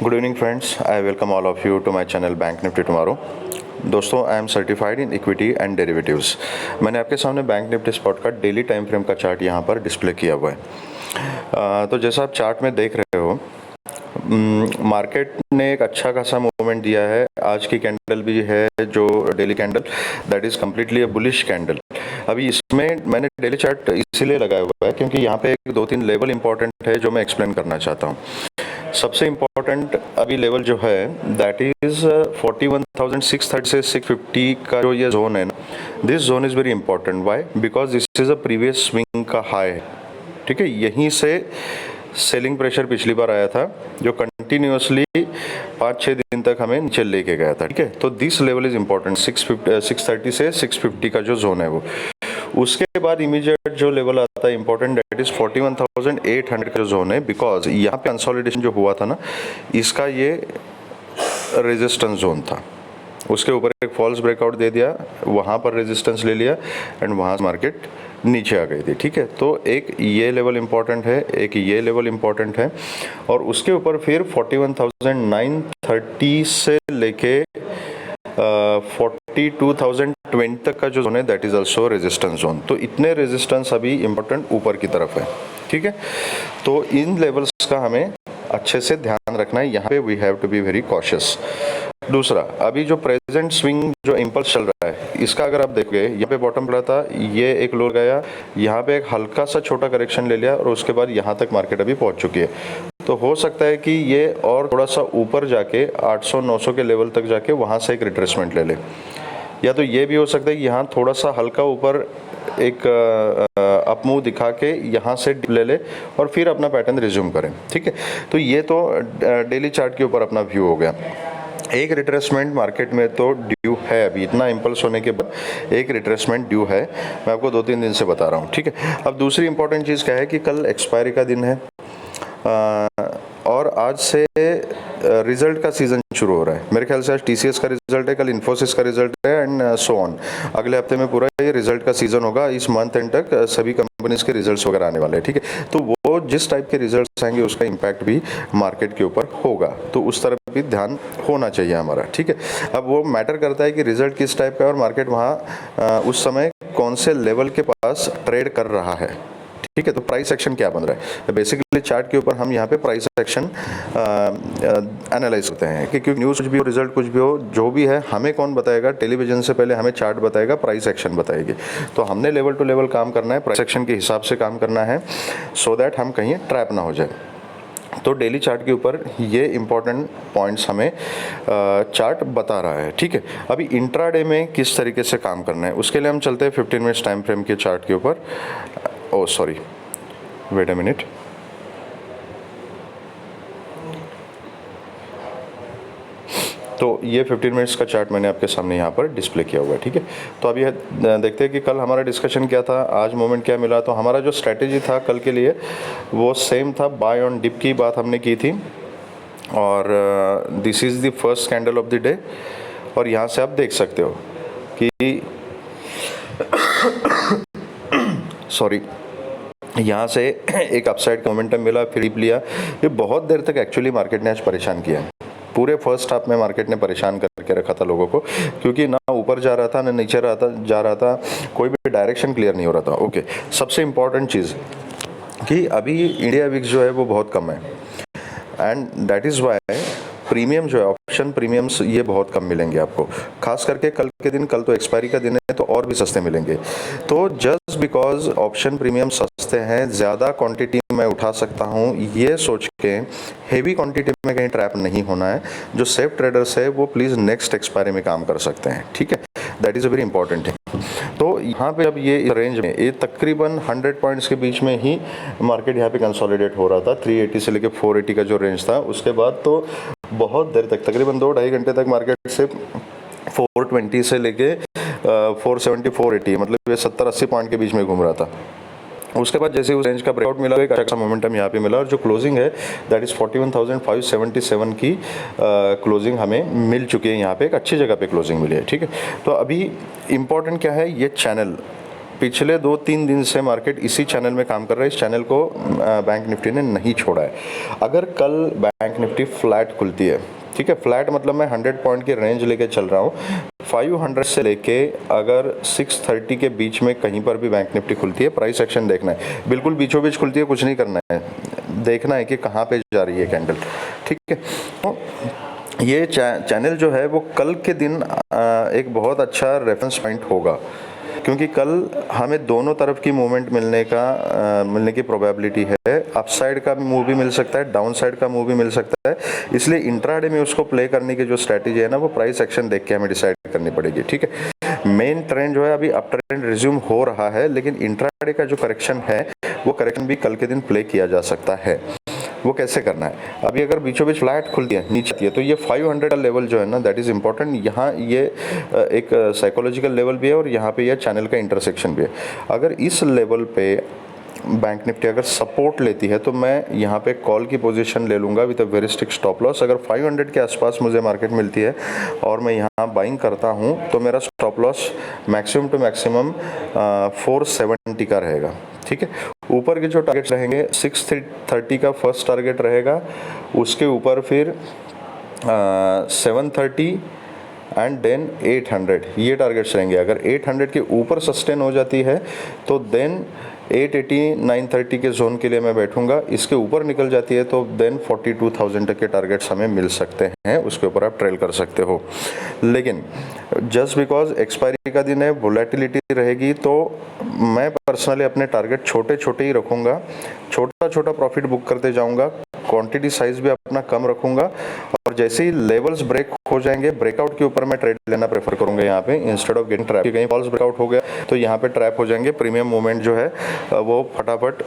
Good evening friends, I welcome all of you to my channel bank Nifty tomorrow. दोस्तों, I am certified in equity and derivatives. मैंने आपके सामने bank Nifty spot का daily time frame का chart यहाँ पर display किया हुआ है। तो जैसा आप चार्ट में देख रहे हो, मार्केट ने एक अच्छा खासा मूवमेंट दिया है। आज की कैंडल भी है जो daily candle, that is completely a bullish candle. अभी इसमें मैंने डेली चार्ट इसीलिए लगाया हुआ है क्योंकि यहाँ पे एक दो तीन लेवल इंपॉर्टेंट है जो मैं एक्सप्लेन करना चाहता हूँ। सबसे इम्पॉर्टेंट अभी लेवल जो है दैट इज़ 41,630 से 650 का जो ये जोन है ना, this zone is very important. Why? Because this is a previous swing का हाई है। ठीक है, यहीं से सेलिंग प्रेशर पिछली बार आया था जो कंटिन्यूसली 5-6 दिन तक हमें नीचे लेके गया था। ठीक है, तो दिस लेवल इज इम्पॉर्टेंट, 630 से 650 का जो जोन है वो। उसके बाद इमीडिएट जो लेवल आता है इंपॉर्टेंट, दैट इज 41,800 का जो जोन है। बिकॉज यहाँ पे कंसोलिडेशन जो हुआ था ना, इसका ये रेजिस्टेंस जोन था। उसके ऊपर एक फॉल्स ब्रेकआउट दे दिया, वहाँ पर रेजिस्टेंस ले लिया एंड वहाँ से मार्केट नीचे आ गई थी। ठीक है, तो एक ये लेवल इंपॉर्टेंट है, एक ये लेवल इंपॉर्टेंट है, और उसके ऊपर फिर 41,930 से लेके 42,020 तक का जो जोन है that is also resistance zone. तो इतने रेजिस्टेंस अभी इंपॉर्टेंट ऊपर की तरफ है। ठीक है, तो इन लेवल्स का हमें अच्छे से ध्यान रखना है। यहाँ पे we have to be very cautious. दूसरा, अभी जो प्रेजेंट स्विंग जो इम्पल्स चल रहा है, इसका अगर आप देखोगे, यहाँ पे बॉटम पड़ा था, ये एक लो गया, यहाँ पे एक हल्का सा छोटा करेक्शन ले लिया और उसके बाद यहाँ तक मार्केट अभी पहुँच चुकी है। तो हो सकता है कि ये और थोड़ा सा ऊपर जाके 800-900 के लेवल तक जाके वहाँ से एक रिट्रेसमेंट ले ले, या तो ये भी हो सकता है कि यहाँ थोड़ा सा हल्का ऊपर एक अप मूव दिखा के यहाँ से ले ले और फिर अपना पैटर्न रिज्यूम करें। ठीक है, तो ये तो डेली चार्ट के ऊपर अपना व्यू हो गया। एक रिट्रेसमेंट मार्केट में तो ड्यू है, अभी इतना इम्पल्स होने के बाद एक रिट्रेसमेंट ड्यू है, मैं आपको 2-3 दिन से बता रहा हूँ। ठीक है, अब दूसरी इंपॉर्टेंट चीज़ क्या है कि कल एक्सपायरी का दिन है और आज से रिजल्ट का सीज़न शुरू हो रहा है। मेरे ख्याल से आज टीसीएस का रिजल्ट है, कल इन्फोसिस का रिजल्ट है एंड सो ऑन। अगले हफ्ते में पूरा ये रिजल्ट का सीज़न होगा। इस मंथ एंड तक सभी कंपनीज के रिजल्ट्स वगैरह आने वाले हैं। ठीक है, तो वो जिस टाइप के रिजल्ट्स आएंगे उसका इम्पैक्ट भी मार्केट के ऊपर होगा, तो उस तरफ भी ध्यान होना चाहिए हमारा। ठीक है, अब वो मैटर करता है कि रिजल्ट किस टाइप का है और मार्केट वहाँ उस समय कौन से लेवल के पास ट्रेड कर रहा है। ठीक है, तो प्राइस एक्शन क्या बन रहा है। बेसिकली चार्ट के ऊपर हम यहाँ पे प्राइस एक्शन एनालाइज करते हैं कि क्योंकि न्यूज़ कुछ भी हो, रिजल्ट कुछ भी हो, जो भी है हमें कौन बताएगा, टेलीविजन से पहले हमें चार्ट बताएगा, प्राइस एक्शन बताएगी। तो हमने लेवल टू लेवल काम करना है, प्राइस एक्शन के हिसाब से काम करना है, सो दैट हम कहीं ट्रैप ना हो जाए। तो डेली चार्ट के ऊपर ये इंपॉर्टेंट पॉइंट्स हमें चार्ट बता रहा है। ठीक है, अभी इंट्राडे में किस तरीके से काम करना है उसके लिए हम चलते हैं 15 मिनट्स टाइम फ्रेम के चार्ट के ऊपर। ओ सॉरी, वेट अ मिनट। तो ये 15 मिनट्स का चार्ट मैंने आपके सामने यहाँ पर डिस्प्ले किया हुआ है। ठीक है, तो अभी देखते हैं कि कल हमारा डिस्कशन क्या था, आज मोमेंट क्या मिला। तो हमारा जो स्ट्रैटेजी था कल के लिए वो सेम था, बाय ऑन डिप की बात हमने की थी, और this is the first candle of the day. और यहाँ से आप देख सकते हो कि सॉरी, यहाँ से एक अपसाइड मोमेंटम मिला, फिर डिप लिया। ये बहुत देर तक एक्चुअली मार्केट ने आज परेशान किया। पूरे फर्स्ट हाफ में मार्केट ने परेशान करके रखा था लोगों को, क्योंकि ना ऊपर जा रहा था ना नीचे जा रहा था, कोई भी डायरेक्शन क्लियर नहीं हो रहा था। ओके, सबसे इम्पॉर्टेंट चीज़ कि अभी इंडिया विक्स जो है वो बहुत कम है, and that is Y premium जो है, ऑप्शन प्रीमियम्स ये बहुत कम मिलेंगे आपको, खास करके कल के दिन। कल तो एक्सपायरी का दिन है तो और भी सस्ते मिलेंगे। तो जस्ट बिकॉज ऑप्शन प्रीमियम सस्ते हैं, ज़्यादा क्वांटिटी मैं उठा सकता हूँ, ये सोच के हेवी क्वांटिटी में कहीं ट्रैप नहीं होना है। जो सेफ ट्रेडर्स है वो प्लीज़ नेक्स्ट एक्सपायरी में काम कर सकते हैं। ठीक है, that is a very important thing. तो यहाँ पे अब ये रेंज में ये तकरीबन 100 पॉइंट्स के बीच में ही मार्केट यहाँ पे कंसोलिडेट हो रहा था। 380 से लेके 480 का जो रेंज था, उसके बाद तो बहुत देर तक, तकरीबन 2-2.5 घंटे तक मार्केट से 420 से लेके 470 480, मतलब ये 70-80 पॉइंट के बीच में घूम रहा था। उसके बाद जैसे उस रेंज का ब्रेकआउट मिला, एक अच्छा मोमेंटम यहाँ पे मिला, और जो क्लोजिंग है दैट इज़ 41,577 की क्लोजिंग हमें मिल चुकी है। यहाँ पे एक अच्छी जगह पे क्लोजिंग मिली है। ठीक है, तो अभी इम्पॉर्टेंट क्या है, ये चैनल पिछले 2-3 दिन से मार्केट इसी चैनल में काम कर रहा है। इस चैनल को बैंक निफ्टी ने नहीं छोड़ा है। अगर कल बैंक निफ्टी फ्लैट खुलती है, ठीक है, फ्लैट मतलब मैं 100 पॉइंट की रेंज लेके चल रहा हूँ, 500 से लेके अगर 630 के बीच में कहीं पर भी बैंक निफ्टी खुलती है, प्राइस एक्शन देखना है। बिल्कुल बीचों बीच खुलती है, कुछ नहीं करना है, देखना है कि कहाँ पे जा रही है कैंडल, ठीक है। तो ये चैनल जो है वो कल के दिन एक बहुत अच्छा रेफरेंस पॉइंट होगा, क्योंकि कल हमें दोनों तरफ की मूवमेंट मिलने की प्रोबेबिलिटी है। अपसाइड का मूव भी मिल सकता है, डाउन साइड का मूव भी मिल सकता है। इसलिए इंट्राडे में उसको प्ले करने की जो स्ट्रैटेजी है ना, वो प्राइस एक्शन देख के हमें डिसाइड करनी पड़ेगी, ठीक है। मेन ट्रेंड जो है अभी अप ट्रेंड रिज्यूम हो रहा है, लेकिन इंट्राडे का जो करेक्शन है वो करेक्शन भी कल के दिन प्ले किया जा सकता है। वो कैसे करना है, अभी अगर बीचों बीच फ्लैट खुलती है, नीचे आती है, तो ये 500 का लेवल जो है ना, दैट इज़ इंपॉर्टेंट। यहाँ ये एक साइकोलॉजिकल लेवल भी है और यहाँ पे ये चैनल का इंटरसेक्शन भी है। अगर इस लेवल पे बैंक निफ्टी अगर सपोर्ट लेती है तो मैं यहाँ पे कॉल की पोजीशन ले लूँगा with a very strict stop loss. अगर 500 के आसपास मुझे मार्केट मिलती है और मैं यहाँ बाइंग करता हूँ तो मेरा stop loss maximum to maximum 470 का रहेगा, ठीक है। ऊपर के जो टारगेट्स रहेंगे 630 का फर्स्ट टारगेट रहेगा, उसके ऊपर फिर 730 एंड देन 800, ये टारगेट्स रहेंगे। अगर 800 के ऊपर सस्टेन हो जाती है तो देन 880 930 के जोन के लिए मैं बैठूंगा। इसके ऊपर निकल जाती है तो देन 42,000 तक के टारगेट्स हमें मिल सकते हैं, उसके ऊपर आप ट्रेल कर सकते हो। लेकिन जस्ट बिकॉज एक्सपायरी का दिन है, वोलेटिलिटी रहेगी, तो मैं पर्सनली अपने टारगेट छोटे छोटे ही रखूँगा, छोटा छोटा प्रॉफिट बुक करते जाऊँगा, क्वांटिटी साइज भी अपना कम रखूँगा, और जैसे ही लेवल्स ब्रेक हो जाएंगे, ब्रेकआउट के ऊपर मैं ट्रेड लेना प्रेफर करूँगा यहाँ पे, इंस्टेड ऑफ गेटिंग ट्रैप। कहीं फॉल्स ब्रेकआउट हो गया तो यहाँ पे ट्रैप हो जाएंगे, प्रीमियम मूवमेंट जो है वो फटाफट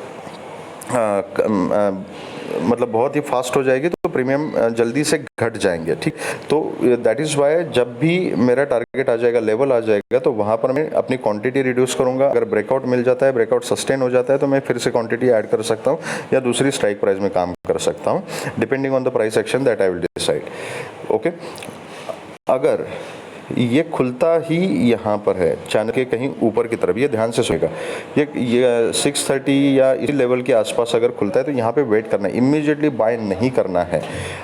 मतलब बहुत ही फास्ट हो जाएगी, तो प्रीमियम जल्दी से घट जाएंगे, ठीक। तो दैट इज़ वाई जब भी मेरा टारगेट आ जाएगा, लेवल आ जाएगा, तो वहाँ पर मैं अपनी क्वांटिटी रिड्यूस करूँगा। अगर ब्रेकआउट मिल जाता है, ब्रेकआउट सस्टेन हो जाता है, तो मैं फिर से क्वांटिटी ऐड कर सकता हूँ या दूसरी स्ट्राइक प्राइस में काम कर सकता हूँ, depending on the price action that I will decide, okay. अगर ये खुलता ही यहाँ पर है चैनल के कहीं ऊपर की तरफ, ये ध्यान से सुनेगा, ये 630 या इसी लेवल के आसपास अगर खुलता है तो यहाँ पे वेट करना है, इमीडिएटली बाय नहीं करना है।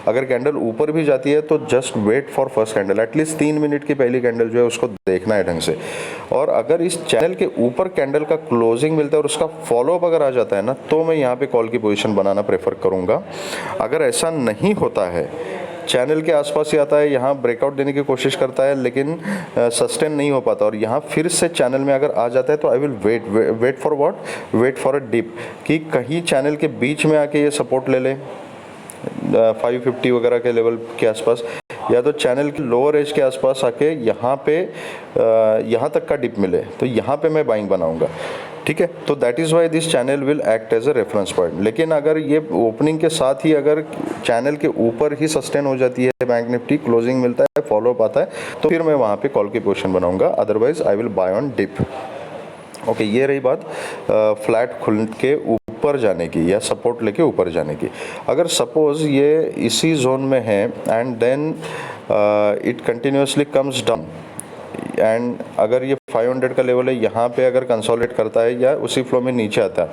अगर कैंडल ऊपर भी जाती है तो just wait for first candle, at least 3 minute की पहली कैंडल जो है उसको देखना है ढंग से। और अगर इस चैनल के ऊपर कैंडल का क्लोजिंग मिलता है और उसका फॉलोअप अगर आ जाता है ना, तो मैं यहाँ पे कॉल की पोजीशन बनाना प्रेफर करूँगा। अगर ऐसा नहीं होता है, चैनल के आसपास ही आता है, यहाँ ब्रेकआउट देने की कोशिश करता है लेकिन सस्टेन नहीं हो पाता, और यहाँ फिर से चैनल में अगर आ जाता है तो I will wait for what, wait for a dip, कि कहीं चैनल के बीच में आके ये सपोर्ट ले ले 550 वगैरह के लेवल के आसपास, या तो चैनल के लोअर एज के आसपास आके यहाँ पे यहाँ तक का डिप मिले, तो यहाँ पे मैं बाइंग बनाऊंगा, ठीक है। तो that is why this channel will act as a reference point. लेकिन अगर ये ओपनिंग के साथ ही अगर चैनल के ऊपर ही सस्टेन हो जाती है बैंक निफ्टी, क्लोजिंग मिलता है, फॉलोअप आता है, तो फिर मैं वहाँ पे कॉल की पोजीशन बनाऊंगा, otherwise I will buy on dip, okay. ये रही बात फ्लैट खुल के ऊपर जाने की या सपोर्ट लेके ऊपर जाने की। अगर सपोज ये इसी जोन में है and then it continuously comes down, and अगर ये 500 का लेवल है, यहाँ पे अगर कंसोलिडेट करता है या उसी फ्लो में नीचे आता है,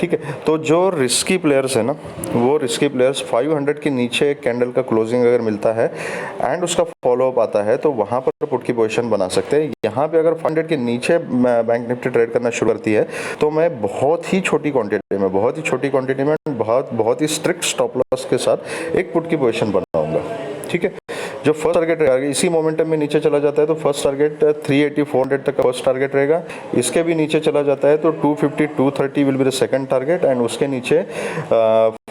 ठीक है, तो जो रिस्की प्लेयर्स है ना, वो रिस्की प्लेयर्स 500 के नीचे एक कैंडल का क्लोजिंग अगर मिलता है एंड उसका फॉलोअप आता है, तो वहाँ पर पुट की पोजीशन बना सकते हैं। यहाँ पे अगर 500 के नीचे बैंक निफ्टी ट्रेड करना शुरू करती है तो मैं बहुत ही छोटी क्वांटिटी में बहुत ही स्ट्रिक्ट स्टॉप लॉस के साथ एक पुट की पोजीशन बनाऊंगा, ठीक है। जो फर्स्ट टारगेट रहेगा, इसी मोमेंटम में नीचे चला जाता है तो फर्स्ट टारगेट 380 400 तक का फर्स्ट टारगेट रहेगा। इसके भी नीचे चला जाता है तो 250 230 will be the second target, and उसके नीचे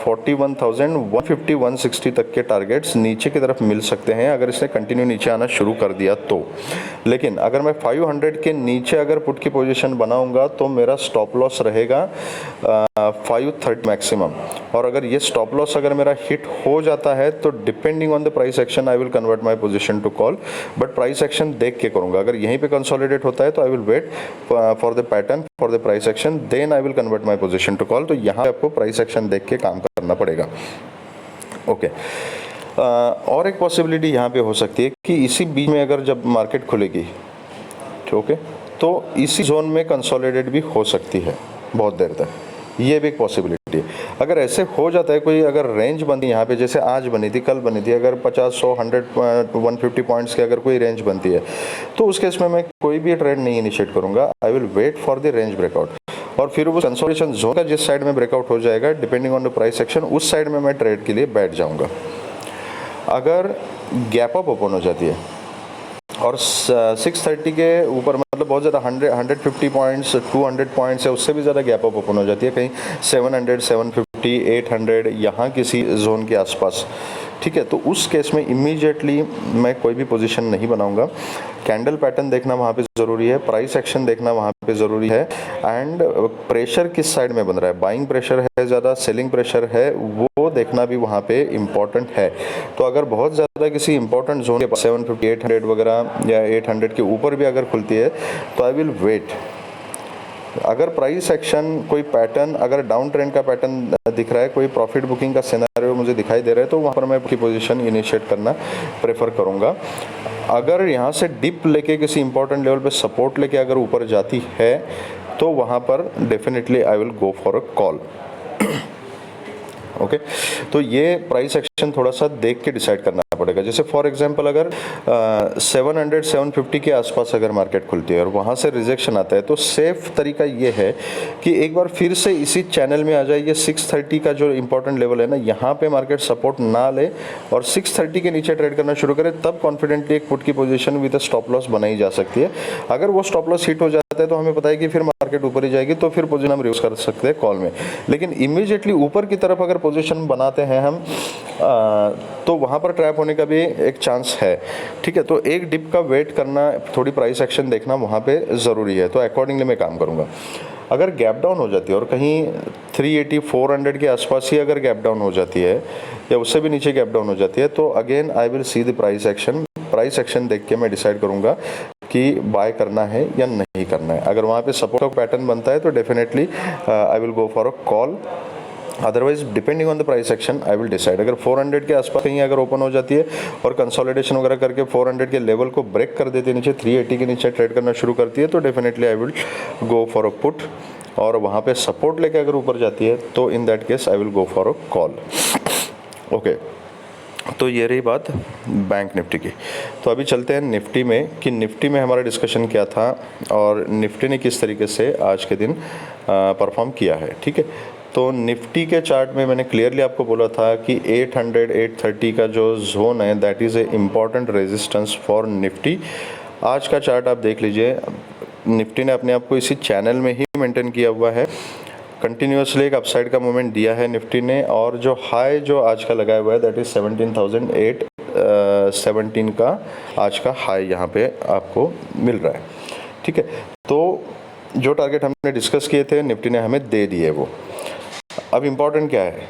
41,000 150 160 तक के टारगेट्स नीचे की तरफ मिल सकते हैं अगर इसने कंटिन्यू नीचे आना शुरू कर दिया तो। लेकिन अगर मैं 500 के नीचे अगर पुट की पोजीशन बनाऊंगा तो मेरा स्टॉप लॉस रहेगा 530 मैक्सिमम, और अगर ये स्टॉप लॉस अगर मेरा हिट हो जाता है तो depending on the price action I will convert my position to call, but price action देख के करूंगा। अगर यहीं पे कंसोलिडेट होता है तो I will wait for the pattern for the price action, then I will convert my position to call. तो यहाँ आपको प्राइस एक्शन देख के काम करना पड़ेगा, ओके। और एक पॉसिबिलिटी यहाँ पे हो सकती है कि इसी बीच में अगर जब मार्केट खुलेगी, ओके, तो इसी जोन में कंसोलिडेट भी हो सकती है बहुत देर तक, ये भी एक पॉसिबिलिटी है। अगर ऐसे हो जाता है, कोई अगर रेंज बनती है यहाँ पे, जैसे आज बनी थी, कल बनी थी, अगर 50, 100, 100, 150 पॉइंट्स की अगर कोई रेंज बनती है, तो उस केस में मैं कोई भी ट्रेड नहीं इनिशिएट करूँगा। I will wait for the range breakout, और फिर वो कंसोलिडेशन जोन का जिस साइड में ब्रेकआउट हो जाएगा, depending on the price action, उस साइड में मैं ट्रेड के लिए बैठ जाऊँगा। अगर गैप अप ओपन हो जाती है और 630 के ऊपर, मतलब बहुत ज़्यादा 150 पॉइंट्स, 200 पॉइंट्स है, उससे भी ज़्यादा गैप अप ओपन हो जाती है, कहीं 700, 750, 800 यहाँ किसी जोन के आसपास, ठीक है, तो उस केस में इमीडिएटली मैं कोई भी पोजीशन नहीं बनाऊंगा। कैंडल पैटर्न देखना वहाँ पे ज़रूरी है, प्राइस एक्शन देखना वहाँ पे ज़रूरी है, एंड प्रेशर किस साइड में बन रहा है, बाइंग प्रेशर है ज़्यादा, सेलिंग प्रेशर है, वो देखना भी वहाँ पे इम्पॉर्टेंट है। तो अगर बहुत ज़्यादा किसी इंपॉर्टेंट जोन के पास 750, 800 वगैरह या 800 के ऊपर भी अगर खुलती है, तो आई विल वेट। अगर प्राइस एक्शन, कोई पैटर्न, अगर डाउन ट्रेंड का पैटर्न दिख रहा है, कोई प्रॉफिट बुकिंग का सिनेरियो मुझे दिखाई दे रहा है, तो वहाँ पर मैं की पोजीशन इनिशिएट करना प्रेफर करूँगा। अगर यहाँ से डिप लेके किसी इंपॉर्टेंट लेवल पे सपोर्ट लेके अगर ऊपर जाती है, तो वहाँ पर definitely I will go for a call. Okay, तो ये प्राइस एक्शन थोड़ा सा देख के डिसाइड करना पड़ेगा। जैसे फॉर एग्जांपल अगर 700, 750 के आसपास अगर मार्केट खुलती है और वहाँ से रिजेक्शन आता है, तो सेफ तरीका ये है कि एक बार फिर से इसी चैनल में आ जाए। ये 630 का जो इंपॉर्टेंट लेवल है ना, यहाँ पे मार्केट सपोर्ट ना ले और 630 के नीचे ट्रेड करना शुरू करे, तब कॉन्फिडेंटली एक पुट की पोजीशन विद स्टॉप लॉस बनाई जा सकती है। अगर वो स्टॉप लॉस हिट हो जाता है, तो हमें पता है कि फिर मार्केट ऊपर ही जाएगी, तो फिर पोजीशन हम यूज कर सकते हैं कॉल में। लेकिन इमीडिएटली ऊपर की तरफ अगर पोजीशन बनाते हैं हम, तो वहाँ पर ट्रैप होने का भी एक चांस है, ठीक है। तो एक डिप का वेट करना, थोड़ी प्राइस एक्शन देखना वहाँ पे ज़रूरी है, तो अकॉर्डिंगली मैं काम करूँगा। अगर गैप डाउन हो जाती है और कहीं 380, 400 के आसपास ही अगर गैप डाउन हो जाती है या उससे भी नीचे गैप डाउन हो जाती है, तो again I will see the price action. Price action देख के मैं डिसाइड करूँगा कि बाय करना है या नहीं करना है। अगर वहाँ पे सपोर्ट का पैटर्न बनता है, तो definitely I will go for a call. Otherwise depending on the price action I will decide. अगर 400 के आसपास कहीं अगर ओपन हो जाती है और कंसोलिडेशन वगैरह करके 400 के लेवल को ब्रेक कर देती है, नीचे 380 के नीचे ट्रेड करना शुरू करती है, तो definitely I will go for a put. और वहाँ पे सपोर्ट लेके अगर ऊपर जाती है, तो in that case I will go for a call. Okay, तो ये रही बात बैंक निफ्टी की। तो अभी चलते हैं निफ्टी में, कि निफ्टी में हमारा डिस्कशन क्या था और निफ्टी ने किस तरीके से आज के दिन परफॉर्म किया है, ठीक है। तो निफ्टी के चार्ट में मैंने क्लियरली आपको बोला था कि 800, 830 का जो जोन है, that is a important resistance for Nifty. आज का चार्ट आप देख लीजिए, निफ्टी ने अपने आप को इसी चैनल में ही मेंटेन किया हुआ है। कंटिन्यूसली एक अपसाइड का मूवमेंट दिया है निफ्टी ने, और जो हाई जो आज का लगाया हुआ है, दैट इज़ 17,817 का आज का हाई यहाँ पे आपको मिल रहा है, ठीक है। तो जो टारगेट हमने डिस्कस किए थे, निफ्टी ने हमें दे दिए वो। अब इम्पॉर्टेंट क्या है,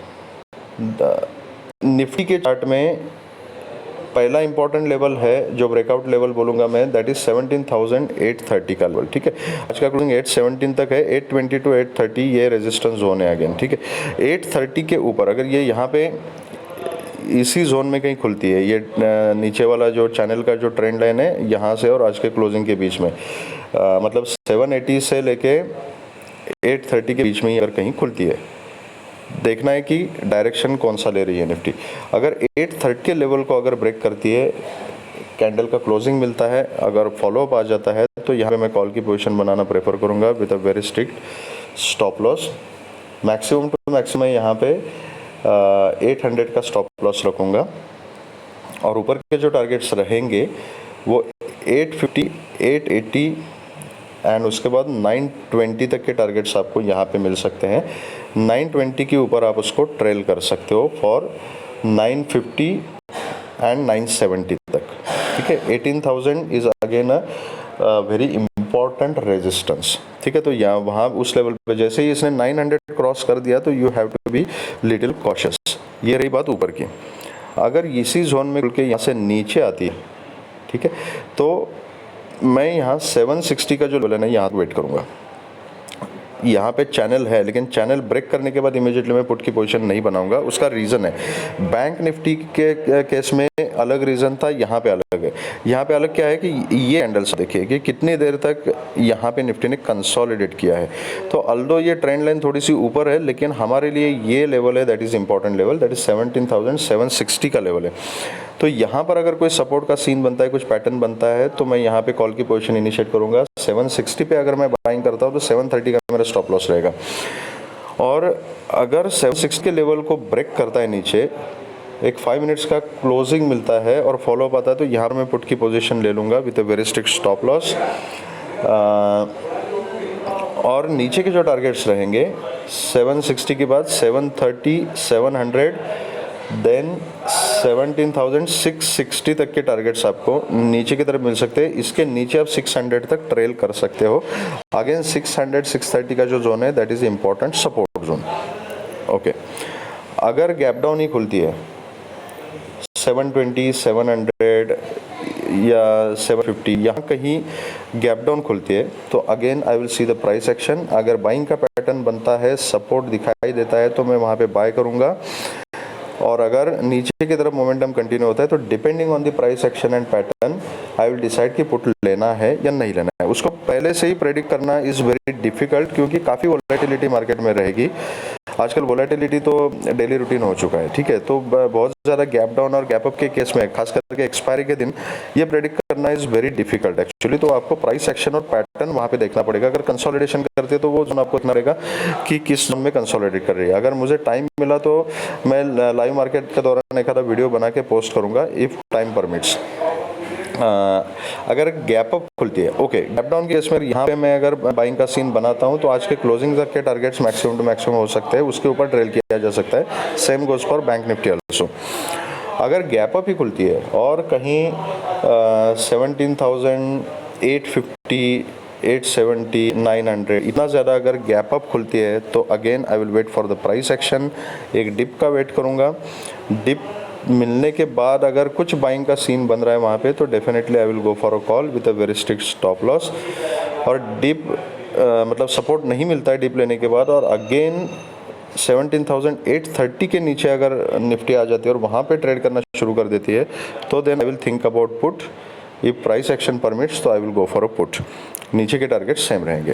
निफ्टी के चार्ट में पहला इंपॉर्टेंट लेवल है, जो ब्रेकआउट लेवल बोलूँगा मैं, दैट इज़ 17,830 का लेवल, ठीक है। आज का क्लोजिंग 817 तक है, 820 टू 830 ये रेजिस्टेंस जोन है अगेन, ठीक है। 830 के ऊपर अगर ये यहाँ पे इसी जोन में कहीं खुलती है, ये नीचे वाला जो चैनल का जो ट्रेंड लाइन है, यहाँ से और आज के क्लोजिंग के बीच में, मतलब 780 से लेके 830 के बीच में ही अगर कहीं खुलती है, देखना है कि डायरेक्शन कौन सा ले रही है निफ्टी। अगर 830 के लेवल को अगर ब्रेक करती है, कैंडल का क्लोजिंग मिलता है, अगर फॉलोअप आ जाता है, तो यहाँ पे मैं कॉल की पोजीशन बनाना प्रेफर करूँगा with a very strict stop loss. Maximum to maximum यहाँ पे 800 का स्टॉप लॉस रखूँगा, और ऊपर के जो टारगेट्स रहेंगे वो 850, 880 एंड उसके बाद 920 तक के टारगेट्स आपको यहाँ पे मिल सकते हैं। 920 के ऊपर आप उसको ट्रेल कर सकते हो फॉर 950 एंड 970 तक, ठीक है। 18,000 is again a very important resistance, ठीक है। तो यहाँ वहाँ उस लेवल पे जैसे ही इसने 900 क्रॉस कर दिया, तो you have to be little cautious. ये रही बात ऊपर की। अगर इसी जोन में खुल के यहाँ से नीचे आती है, ठीक है, तो मैं यहाँ 760 का जो लेवल है ना, यहाँ वेट करूँगा। यहाँ पे चैनल है, लेकिन चैनल ब्रेक करने के बाद इमीडिएटली मैं पुट की पोजीशन नहीं बनाऊंगा। उसका रीज़न है, बैंक निफ्टी के केस में अलग रीज़न था, यहाँ पे अलग है। यहाँ पे अलग क्या है कि ये कैंडल्स देखिए कि कितनी देर तक यहाँ पे निफ्टी ने कंसोलिडेट किया है। तो अल्दो ये ट्रेंड लाइन थोड़ी सी ऊपर है, लेकिन हमारे लिए ये लेवल है that is important level, that is 17,760 का लेवल है। तो यहाँ पर अगर कोई सपोर्ट का सीन बनता है, कुछ पैटर्न बनता है, तो मैं यहाँ पे कॉल की पोजीशन इनिशिएट करूँगा। 760 पे अगर मैं बाइंग करता हूँ तो 730 का मेरा स्टॉप लॉस रहेगा। और अगर 760 के लेवल को ब्रेक करता है नीचे, एक 5 मिनट्स का क्लोजिंग मिलता है और फॉलो अप आता है, तो यहाँ पर मैं पुट की पोजीशन ले लूँगा with a very strict stop loss. और नीचे के जो टारगेट्स रहेंगे 760 के बाद 730, 700, देन 17,660 तक के टारगेट्स आपको नीचे की तरफ मिल सकते हैं। इसके नीचे आप 600 तक ट्रेल कर सकते हो। अगेन 600, 630 का जो जोन है that is important support zone. Okay, अगर गैप डाउन ही खुलती है 720, 700 या 750, यहाँ कहीं गैप डाउन खुलती है, तो again I will see the price action. अगर बाइंग का पैटर्न बनता है, सपोर्ट दिखाई देता है, तो मैं वहाँ पे बाय करूँगा। और अगर नीचे की तरफ मोमेंटम कंटिन्यू होता है, तो depending on the price action and pattern I will decide कि पुट लेना है या नहीं लेना है। उसको पहले से ही प्रेडिक्ट करना इज़ वेरी डिफिकल्ट, क्योंकि काफ़ी वोलेटिलिटी मार्केट में रहेगी। आजकल वोलेटिलिटी तो डेली रूटीन हो चुका है, ठीक है। तो बहुत ज़्यादा गैप डाउन और गैप अप के केस में, खास करके एक्सपायरी के दिन, ये प्रेडिक्ट करना इज़ वेरी डिफिकल्ट एक्चुअली। तो आपको प्राइस एक्शन और पैटर्न वहाँ पे देखना पड़ेगा। अगर कंसोलिडेशन करते हैं तो वो जोन आपको इतना रहेगा कि किस जोन में कंसोलिडेट कर रही है। अगर मुझे टाइम मिला तो मैं लाइव मार्केट के दौरान एक आधा वीडियो बना के पोस्ट करूँगा इफ़ टाइम परमिट्स। अगर गैप अप खुलती है, ओके, गैप डाउन के केस में यहाँ पे मैं अगर बाइंग का सीन बनाता हूँ तो आज के क्लोजिंग तक के टारगेट्स मैक्सिमम टू मैक्सिमम हो सकते हैं, उसके ऊपर ट्रेल किया जा सकता है। Same goes for bank Nifty also. अगर गैप अप ही खुलती है और कहीं 17,850, 870, 900 इतना ज़्यादा अगर गैप अप खुलती है, तो again I will wait for the price action. एक डिप का वेट करूँगा। डिप मिलने के बाद अगर कुछ बाइंग का सीन बन रहा है वहाँ पे, तो definitely I will go for a call with a very strict stop loss. और डिप मतलब सपोर्ट नहीं मिलता है डिप लेने के बाद, और अगेन 17,830 के नीचे अगर निफ्टी आ जाती है और वहाँ पे ट्रेड करना शुरू कर देती है, तो then I will think about put. If price action permits तो I will go for a put. नीचे के टारगेट सेम रहेंगे।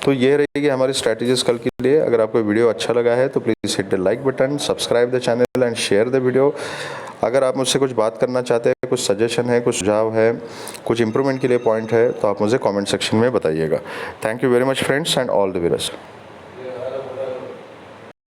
तो ये रहेगी हमारी स्ट्रैटेजीज कल के लिए। अगर आपको वीडियो अच्छा लगा है तो please hit the like button, subscribe the channel and share the video. अगर आप मुझसे कुछ बात करना चाहते हैं, कुछ सजेशन है, कुछ सुझाव है, कुछ इंप्रूवमेंट के लिए पॉइंट है, तो आप मुझे कमेंट सेक्शन में बताइएगा। Thank you very much friends and all the very best.